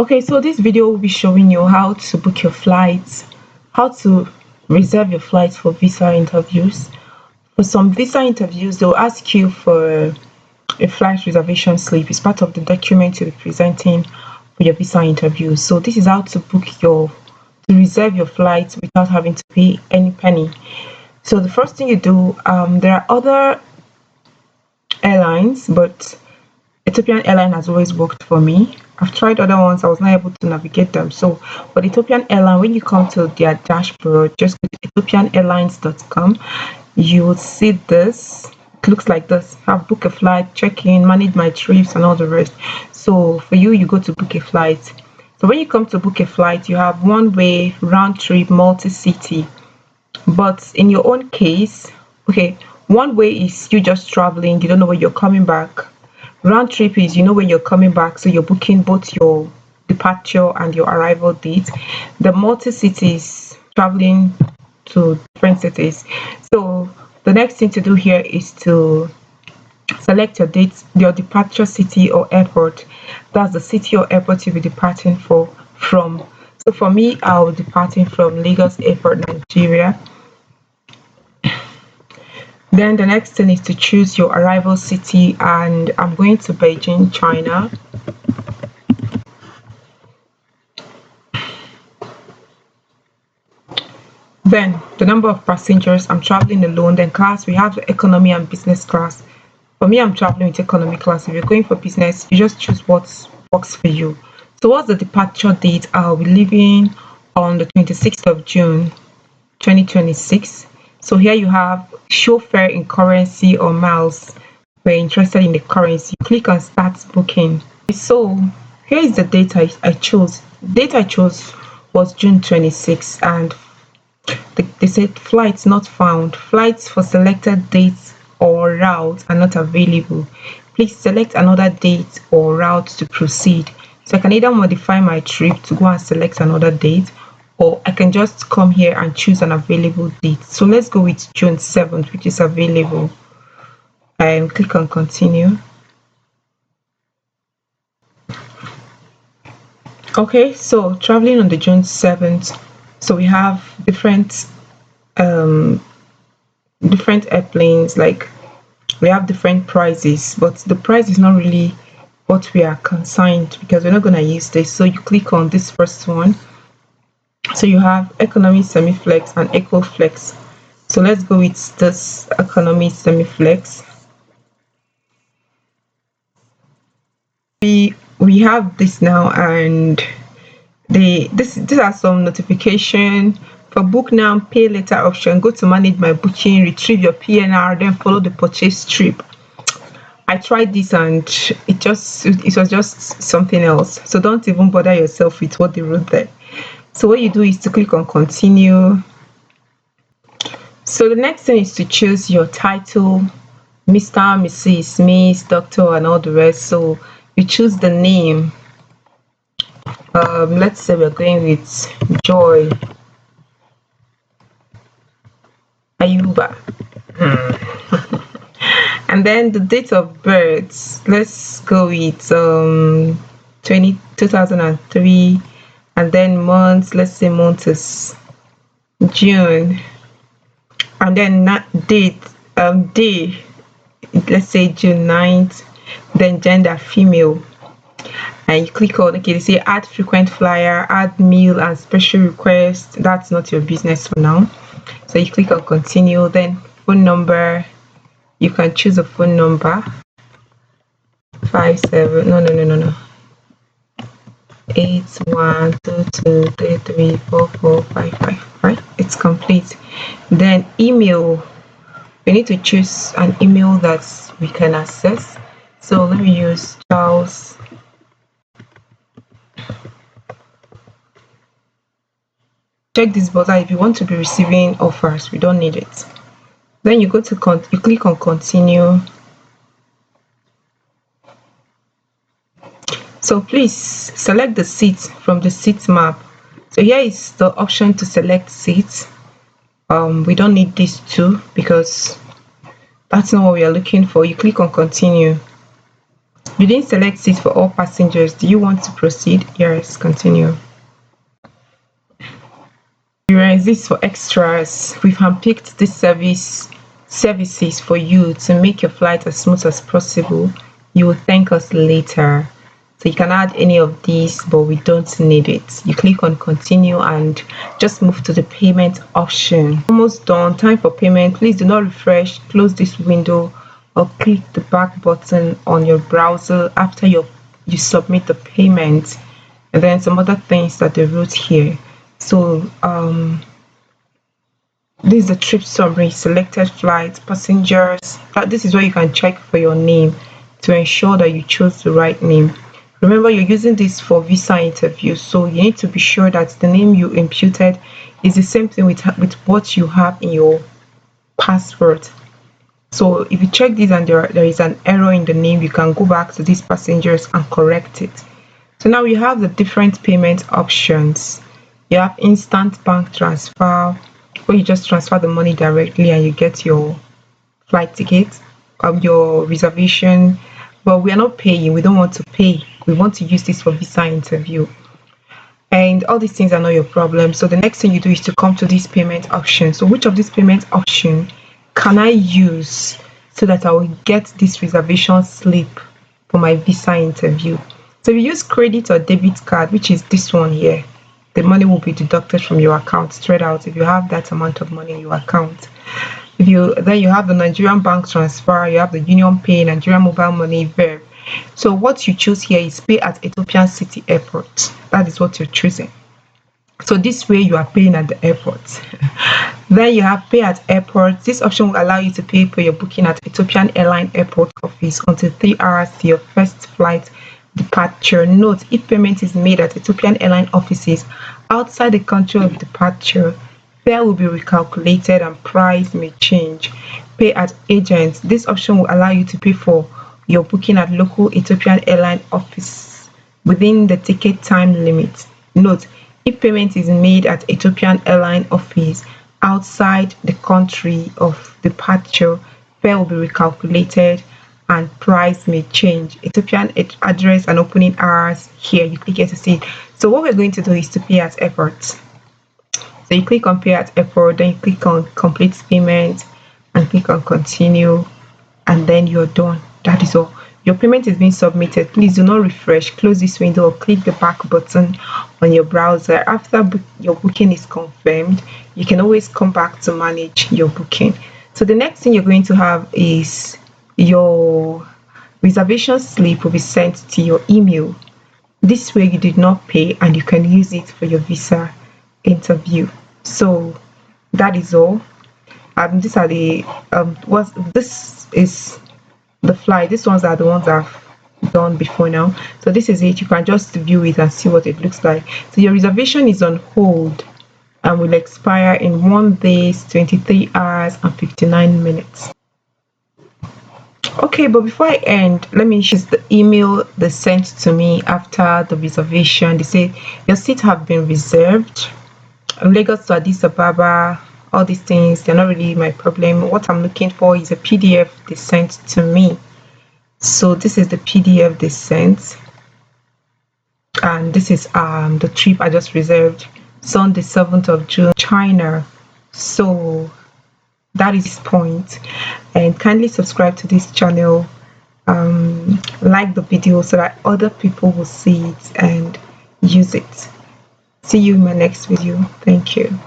Okay, so this video will be showing you how to book your flights, how to reserve your flights for visa interviews. For some visa interviews, they'll ask you for a flight reservation slip. It's part of the document you'll be presenting for your visa interview. So this is how to to reserve your flights without having to pay any penny. So the first thing you do, there are other airlines, but Ethiopian airline has always worked for me. I've tried other ones, I was not able to navigate them. So for the Ethiopian airline, when you come to their dashboard, just go to ethiopianairlines.com, you will see this. It looks like this. Have book a flight, check in, manage my trips, and all the rest. So for you, you go to book a flight. So when you come to book a flight, you have one way, round trip, multi city. But in your own case, okay, one way is you just traveling, you don't know where you're coming back. Round trip is you know when you're coming back, so you're booking both your departure and your arrival date. The multi cities, traveling to different cities. So the next thing to do here is to select your date, your departure city or airport. That's the city or airport you'll be departing from. So for me, I'll be departing from Lagos Airport, Nigeria. Then the next thing is to choose your arrival city, and I'm going to Beijing, China. Then the number of passengers, I'm traveling alone. Then class, we have the economy and business class. For me, I'm traveling with economy class. If you're going for business, you just choose what works for you. So what's the departure date? I'll be leaving on the 26th of June 2026. So here you have show fare in currency or miles. We're interested in the currency. Click on start booking. So here is the date I chose. The date I chose was June 26th, and they said flights not found. Flights for selected dates or routes are not available. Please select another date or route to proceed. So I can either modify my trip to go and select another date, or I can just come here and choose an available date. So let's go with June 7th, which is available. And click on continue. Okay, so traveling on the June 7th, so we have um different airplanes, like we have different prices, but the price is not really what we are concerned because we're not going to use this. So you click on this first one. So you have economy semi-flex and eco flex. So let's go with this economy semi-flex. We have this now, and these are some notification for book now, pay later option. Go to manage my booking, retrieve your PNR, then follow the purchase trip. I tried this and it was just something else. So don't even bother yourself with what they wrote there. So what you do is to click on continue. So the next thing is to choose your title, Mr., Mrs., Miss, Doctor, and all the rest. So you choose the name. Let's say we're going with Joy Ayuba. And then the date of birth, let's go with 2003, and then months, let's say month is June, and then not date, day, let's say June 9th, then gender female, and you click on, okay, they say add frequent flyer, add meal and special request. That's not your business for now. So you click on continue. Then phone number, you can choose a phone number, 57 no 8122334455, right? It's complete. Then email, we need to choose an email that we can access. So let me use Charles. Check this button if you want to be receiving offers. We don't need it. Then you go to you click on continue. So please select the seat from the seat map. So here is the option to select seats. We don't need these two because that's not what we are looking for. You click on continue. You didn't select seat for all passengers. Do you want to proceed? Yes, continue. Whereas this for extras, we've handpicked this services for you to make your flight as smooth as possible. You will thank us later. So you can add any of these, but we don't need it. You click on continue and just move to the payment option. Almost done. Time for payment. Please do not refresh. Close this window or click the back button on your browser after you submit the payment. And then some other things that they wrote here. So this is the trip summary, selected flights, passengers. This is where you can check for your name to ensure that you chose the right name. Remember, you're using this for visa interview, so you need to be sure that the name you imputed is the same thing with what you have in your passport. So if you check this and there is an error in the name, you can go back to these passengers and correct it. So now you have the different payment options. You have instant bank transfer, where you just transfer the money directly and you get your flight ticket, your reservation. But we are not paying. We don't want to pay. We want to use this for visa interview. And all these things are not your problem. So the next thing you do is to come to this payment option. So which of these payment option can I use so that I will get this reservation slip for my visa interview? So if you use credit or debit card, which is this one here, the money will be deducted from your account straight out if you have that amount of money in your account. Then you have the Nigerian bank transfer, you have the Union Pay, Nigerian mobile money, Verve. So what you choose here is pay at Ethiopian City Airport. That is what you're choosing. So this way you are paying at the airport. Then you have pay at airport. This option will allow you to pay for your booking at Ethiopian Airline Airport office until 3 hours to your first flight departure. Note, if payment is made at Ethiopian Airline offices outside the country of departure, fare will be recalculated and price may change. Pay at agents. This option will allow you to pay for your booking at local Ethiopian Airline office within the ticket time limit. Note, if payment is made at Ethiopian Airline office outside the country of departure, fare will be recalculated and price may change. Ethiopian address and opening hours here. You click here to see it. So what we're going to do is to pay at airport. So you click on pay at airport, then you click on complete payment and click on continue, and then you're done. That is all. Your payment is being submitted. Please do not refresh. Close this window or click the back button on your browser. After your booking is confirmed, you can always come back to manage your booking. So the next thing you're going to have is your reservation slip will be sent to your email. This way you did not pay and you can use it for your visa interview. So that is all. These are the this is the flight. These ones are the ones I've done before now. So this is it. You can just view it and see what it looks like. So your reservation is on hold and will expire in 1 day, 23 hours and 59 minutes. Okay, but before I end, let me use the email they sent to me after the reservation. They say your seats have been reserved. Lagos to Addis Ababa, all these things, they're not really my problem. What I'm looking for is a PDF they sent to me. So this is the PDF they sent, and this is the trip I just reserved, Sunday 7th of June, China. So that is point. And kindly subscribe to this channel, like the video so that other people will see it and use it. See you in my next video. Thank you.